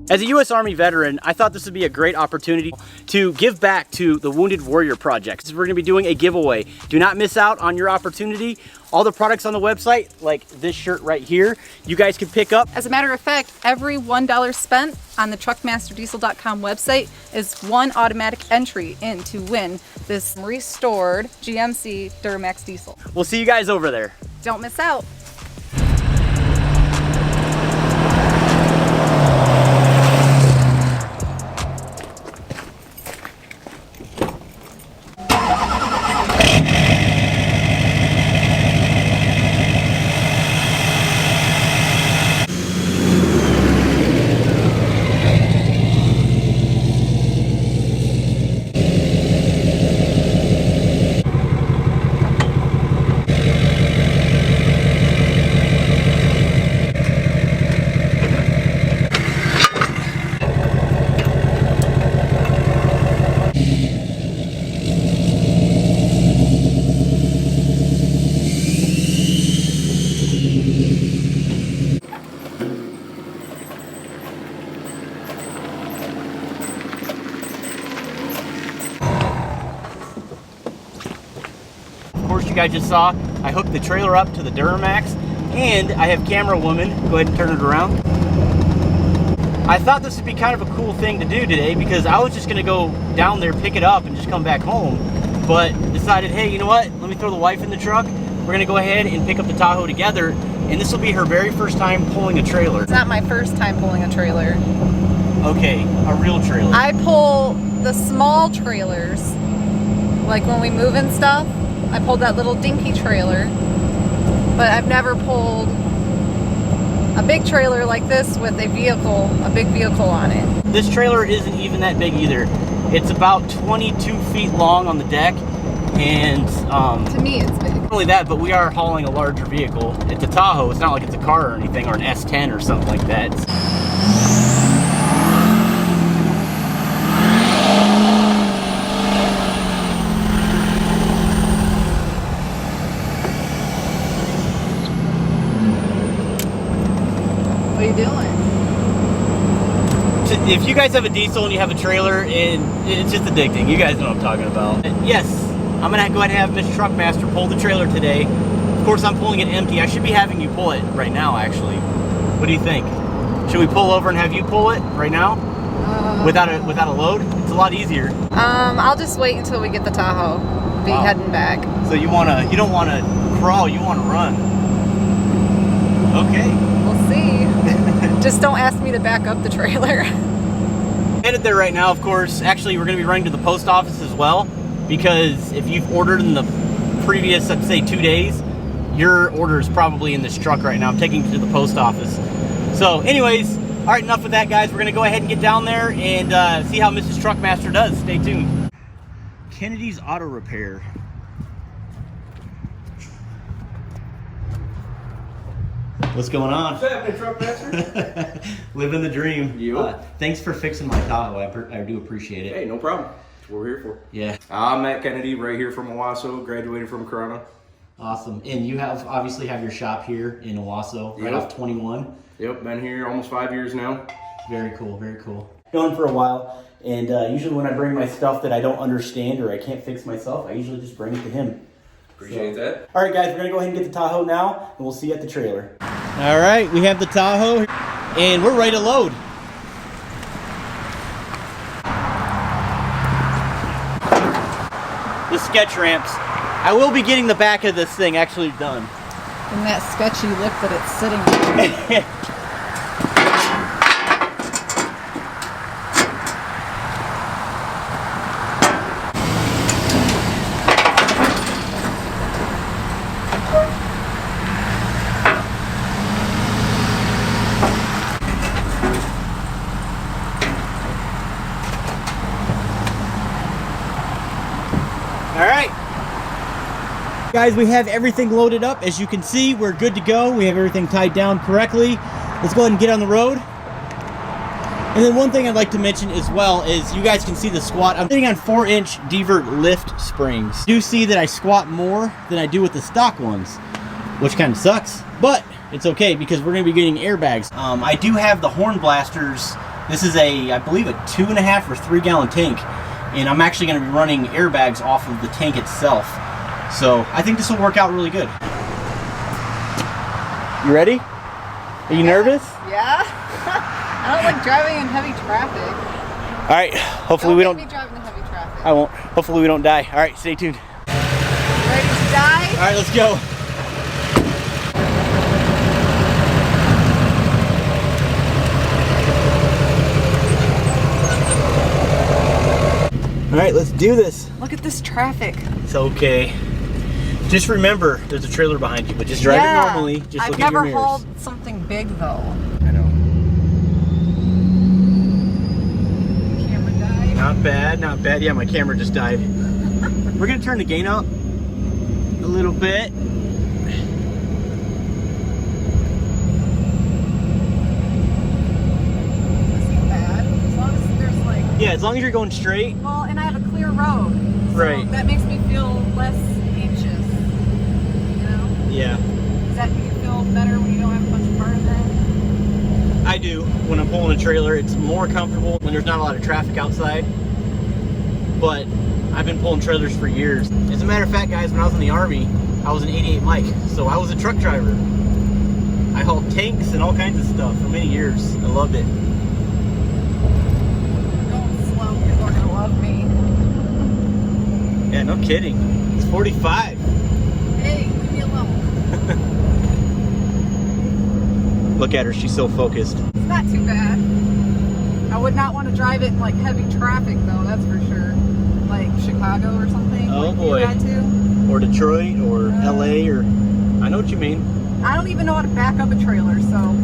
As a U.S. Army veteran, I thought this would be a great opportunity to give back to the Wounded Warrior Project. We're going to be doing a giveaway. Do not miss out on your opportunity. All the products on the website, like this shirt right here, you guys can pick up. As a matter of fact, every $1 spent on the truckmasterdiesel.com website is one automatic entry in to win this restored GMC Duramax diesel. We'll see you guys over there. Don't miss out. You guys just saw, I hooked the trailer up to the Duramax, and I have camera woman, go ahead and turn it around. I thought this would be kind of a cool thing to do today because I was just going to go down there, pick it up, and just come back home, but decided, hey, you know what, let me throw the wife in the truck. We're going to go ahead and pick up the Tahoe together, and this will be her very first time pulling a trailer. It's not my first time pulling a trailer. Okay, a real trailer. I pull the small trailers, like when we move and stuff. I pulled that little dinky trailer, but I've never pulled a big trailer like this with a big vehicle on it. This trailer isn't even that big either. It's about 22 feet long on the deck, and to me it's big. Not only that, but we are hauling a larger vehicle. It's a Tahoe. It's not like it's a car or anything, or an S10 or something like that. What are you doing? If you guys have a diesel and you have a trailer, it's just addicting. You guys know what I'm talking about. Yes, I'm gonna go ahead and have Mr. Truckmaster pull the trailer today. Of course, I'm pulling it empty. I should be having you pull it right now, actually. What do you think? Should we pull over and have you pull it right now? Without a load? It's a lot easier. I'll just wait until we get the Tahoe. Be heading back. So you don't wanna crawl, you wanna run. Okay. We'll see. Just don't ask me to back up the trailer. Headed there right now, of course. Actually, we're going to be running to the post office as well, because if you've ordered in the previous, I'd say 2 days, your order is probably in this truck right now. I'm taking it to the post office. So anyways, all right, enough of that, guys. We're going to go ahead and get down there and see how Mrs. Truckmaster does. Stay tuned. Kennedy's Auto Repair. What's going on? What's happening, Truckmaster? Living the dream. Yep. Thanks for fixing my Tahoe. I do appreciate it. Hey, no problem. That's what we're here for. Yeah. I'm Matt Kennedy, right here from Owasso, graduated from Corona. Awesome. And you obviously have your shop here in Owasso, right off 21. Yep, been here almost 5 years now. Very cool, very cool. Going for a while, and usually when I bring my stuff that I don't understand or I can't fix myself, I usually just bring it to him. Appreciate that. All right, guys, we're going to go ahead and get the Tahoe now, and we'll see you at the trailer. All right, we have the Tahoe, and we're ready to load. The sketch ramps. I will be getting the back of this thing actually done. And that sketchy lip that it's sitting on. All right. Guys, we have everything loaded up. As you can see, we're good to go. We have everything tied down correctly. Let's go ahead and get on the road. And then one thing I'd like to mention as well is you guys can see the squat. I'm sitting on 4-inch Divert lift springs. You do see that I squat more than I do with the stock ones, which kind of sucks, but it's okay because we're going to be getting airbags. I do have the horn blasters This is a, I believe, a 2.5 or 3 gallon tank, and I'm actually going to be running airbags off of the tank itself. So I think this will work out really good. You ready? Are you nervous? Yeah. I don't like driving in heavy traffic. All right. Hopefully we don't. Make me drive in heavy traffic. I won't. Hopefully we don't die. All right. Stay tuned. Ready to die? All right. Let's go. All right. Let's do this. Look at this traffic. It's okay. Just remember, there's a trailer behind you, but just drive it normally. Just I've look at your never mirrors. hauled something big though. I know. Camera died. Not bad, not bad. Yeah, my camera just died. We're gonna turn the gain up a little bit. This ain't bad. As long as there's like. Yeah, as long as you're going straight. Well, and I have a clear road. So Right. that makes me feel less anxious. You know? Yeah, Does that make you feel better when you don't have a bunch of cars around? I do. When I'm pulling a trailer, it's more comfortable when there's not a lot of traffic outside. But I've been pulling trailers for years. As a matter of fact, guys, when I was in the Army, I was an 88 Mike, so I was a truck driver. I hauled tanks and all kinds of stuff for many years. I loved it. Going slow, people are gonna love me. Yeah, no kidding. It's 45. Hey, leave me alone. Look at her, she's so focused. It's not too bad. I would not want to drive it in like heavy traffic though, that's for sure. Like Chicago or something. Oh like boy. You had to. Or Detroit, or LA, or I know what you mean. I don't even know how to back up a trailer, so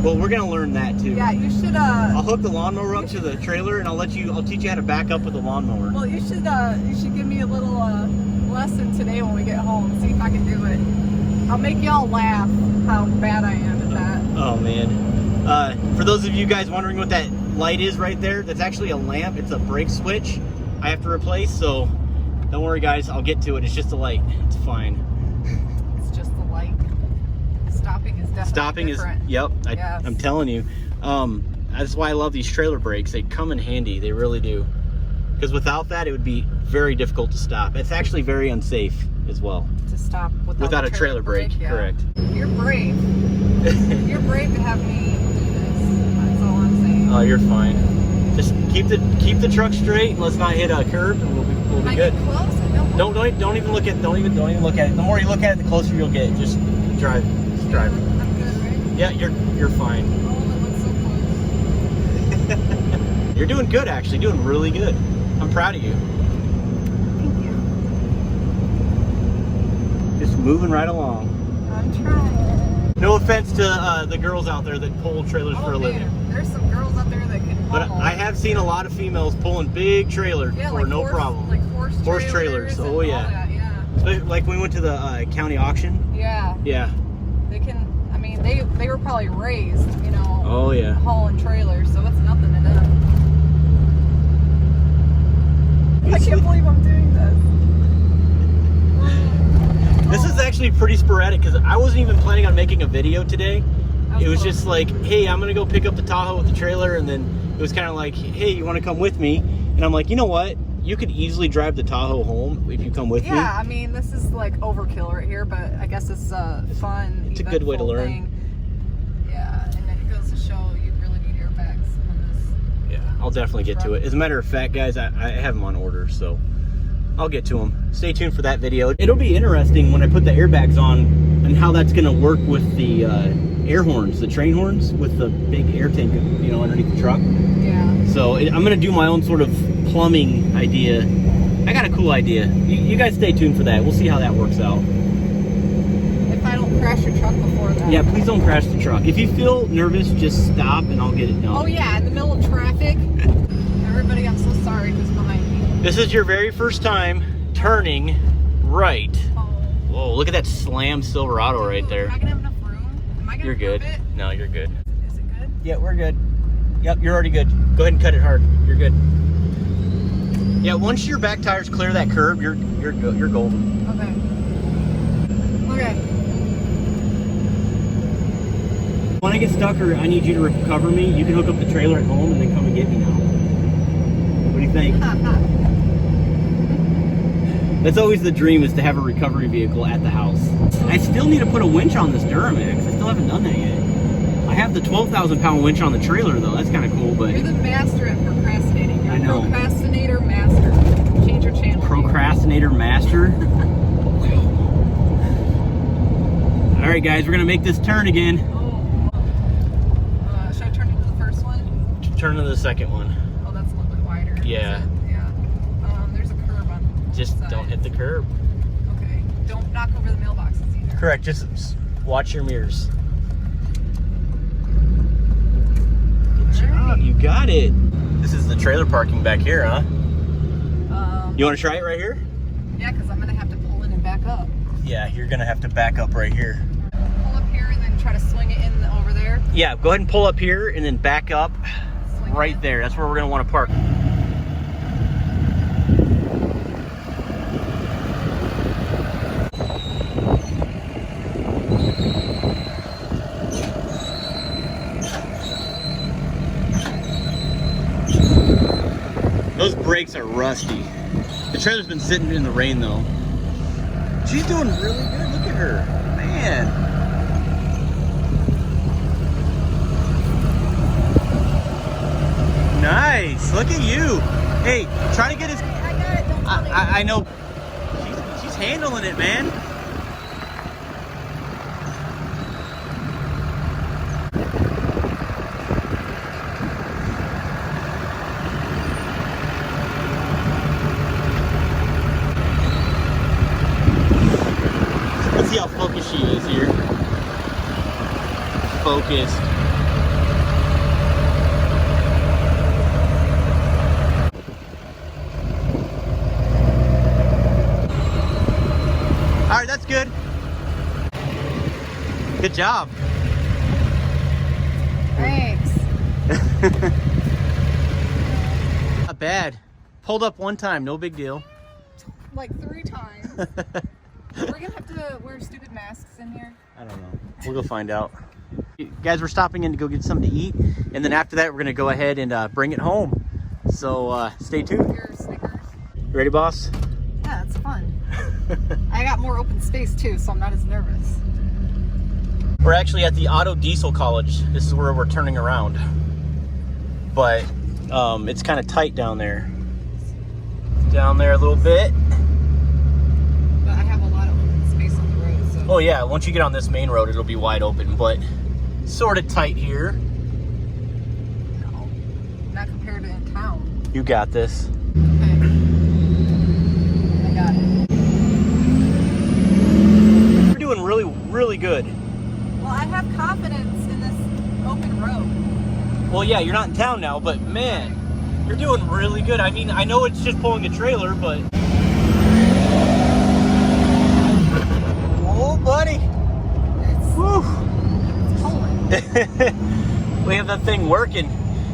Well, we're gonna learn that too. yeah, you should I'll hook the lawnmower up to the trailer, and I'll teach you how to back up with the lawnmower. well you should give me a little lesson today when we get home, see if I can do it. I'll make y'all laugh how bad I am at that. Oh man. For those of you guys wondering what that light is right there, that's actually a lamp. It's a brake switch I have to replace, so don't worry guys, I'll get to it. It's just a light. It's fine. It's just the light. Stopping is definitely different. Yep, Yes. I'm telling you. That's why I love these trailer brakes. They come in handy, they really do. Because without that, it would be very difficult to stop. It's actually very unsafe as well. To stop Without a trailer brake, yeah. correct. You're brave. You're brave to have me do this. That's all I'm saying. Oh, you're fine. Just keep the truck straight and let's not hit a curb, and we'll be good. Get close. Don't even look at it. Don't even look at it. The more you look at it, the closer you'll get. Just drive. Just drive. I'm good, right? Yeah, you're fine. Oh, it looks so close. You're doing good, actually. Doing really good. I'm proud of you. Thank you. Just moving right along. I'm trying. No offense to the girls out there that pull trailers for a living. There's some girls out there that can But haul. I have seen a lot of females pulling big trailers Yeah, for like no horse, problem. Like horse trailers. and Oh all yeah. that, yeah. Like when we went to the county auction. Yeah. Yeah. They can. I mean, they were probably raised, you know. Oh yeah. Hauling trailers, so it's nothing to them. I can't believe I'm doing this. This is actually pretty sporadic because I wasn't even planning on making a video today. It was just like, hey, I'm gonna go pick up the Tahoe with the trailer, and then it was kind of like, hey, you want to come with me? And I'm like, you know what? You could easily drive the Tahoe home if you come with me. Yeah, I mean, this is like overkill right here, but I guess it's fun. It's a good way to learn. Thing. Yeah, and it goes to show you really need airbags on this. Yeah, I'll definitely get to it. As a matter of fact, guys, I have them on order, so I'll get to them. Stay tuned for that video. It'll be interesting when I put the airbags on and how that's going to work with the air horns, the train horns, with the big air tank, you know, underneath the truck. Yeah. So I'm going to do my own sort of plumbing idea. I got a cool idea. You guys stay tuned for that. We'll see how that works out. If I don't crash your truck before that. Yeah, please don't crash the truck. If you feel nervous, just stop and I'll get it done. Oh yeah, in the middle of traffic. Everybody, I'm so sorry who's behind me. This is your very first time turning right. Oh. Whoa, look at that slam Silverado right there. Am I gonna have enough room? Am I gonna You're good. curb it? No, you're good. Is it good? Yeah, we're good. Yep, you're already good. Go ahead and cut it hard. You're good. Yeah, once your back tires clear that curb, you're good. You're golden. Okay. Okay. When I get stuck or I need you to recover me, you can hook up the trailer at home and then come and get me now. What do you think? That's always the dream, is to have a recovery vehicle at the house. I still need to put a winch on this Duramax. I still haven't done that yet. I have the 12,000 pound winch on the trailer though. That's kind of cool, but... You're the master at procrastinating. You're I know. Procrastinator master. Change your channel. Procrastinator master? All right, guys, we're gonna make this turn again. Should I turn into the first one? Turn to the second one. Oh, that's a little bit wider. Yeah. Yeah. There's a curb on Just the side. don't hit the curb. Okay. Don't knock over the mailboxes either. Correct, just watch your mirrors. Good job, you got it. This is the trailer parking back here, huh? You want to try it right here? Yeah, because I'm going to have to pull in and back up. Yeah, you're going to have to back up right here. Pull up here and then try to swing it in over there. Yeah, go ahead and pull up here and then back up Swing right it. there. That's where we're going to want to park. Those brakes are rusty. The trailer's been sitting in the rain though. She's doing really good. Look at her. Man. Nice. Look at you. Hey, try to get his... I got it. Don't tell me. I know. She's handling it, man. Let's see how focused she is here. Focused. All right, that's good. Good job. Thanks. Not bad. Pulled up one time, no big deal. Like 3 times. We're going to have to wear stupid masks in here. I don't know. We'll go find out. Guys, we're stopping in to go get something to eat, and then after that, we're gonna go ahead and bring it home. So stay tuned. Your Snickers. You ready, boss? Yeah, it's fun. I got more open space too, so I'm not as nervous. We're actually at the Auto Diesel College. This is where we're turning around. But it's kind of tight down there. Down there a little bit. But I have a lot of open space on the road, so. Oh yeah, once you get on this main road, it'll be wide open, but sort of tight here. No, not compared to in town. You got this. Okay. I got it. You're doing really, really good. Well, I have confidence in this open road. Well, yeah, you're not in town now, but man, you're doing really good. I mean, I know it's just pulling a trailer, but... Oh, buddy. Woo. It's pulling. We have that thing working.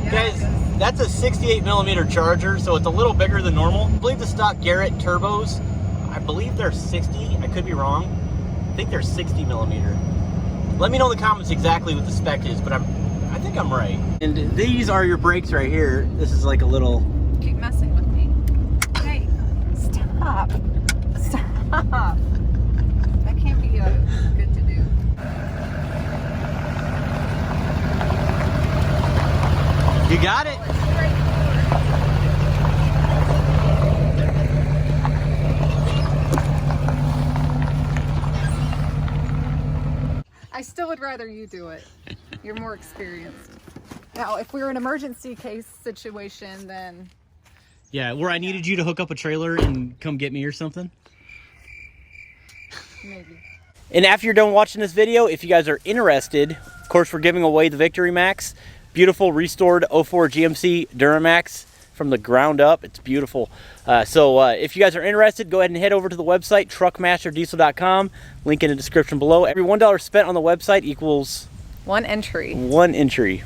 Yeah, Guys, that's a 68 millimeter charger, so it's a little bigger than normal. I believe the stock Garrett turbos, I believe they're 60. I could be wrong. I think they're 60 millimeter. Let me know in the comments exactly what the spec is, but I think I'm right. And these are your brakes right here. This is like a little... Keep messing with me. Hey, stop. Stop. That can't be good to do. You got it. I still would rather you do it. You're more experienced. Now, if we were an emergency case situation, then... Yeah, where I needed you to hook up a trailer and come get me or something. Maybe. And after you're done watching this video, if you guys are interested, of course, we're giving away the Victory Max. Beautiful restored 04 GMC Duramax from the ground up. It's beautiful. So if you guys are interested, go ahead and head over to the website, truckmasterdiesel.com. Link in the description below. Every $1 spent on the website equals One entry. One entry.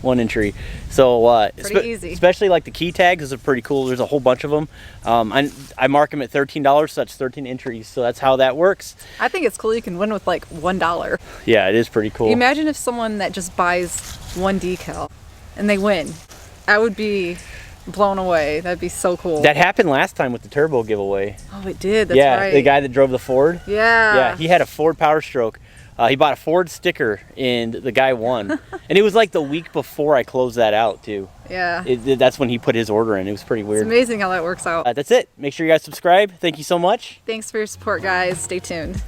So pretty easy. Especially like the key tags, those are pretty cool. There's a whole bunch of them. I mark them at $13, so that's 13 entries. So that's how that works. I think it's cool you can win with like $1. Yeah, it is pretty cool. Imagine if someone that just buys one decal and they win. I would be blown away. That'd be so cool. That happened last time with the turbo giveaway. Oh, it did. That's right. The guy that drove the Ford. Yeah, he had a Ford Power Stroke. He bought a Ford sticker and the guy won. And it was like the week before I closed that out too. Yeah. That's when he put his order in. It was pretty weird. It's amazing how that works out. That's it. Make sure you guys subscribe. Thank you so much. Thanks for your support, guys. Stay tuned.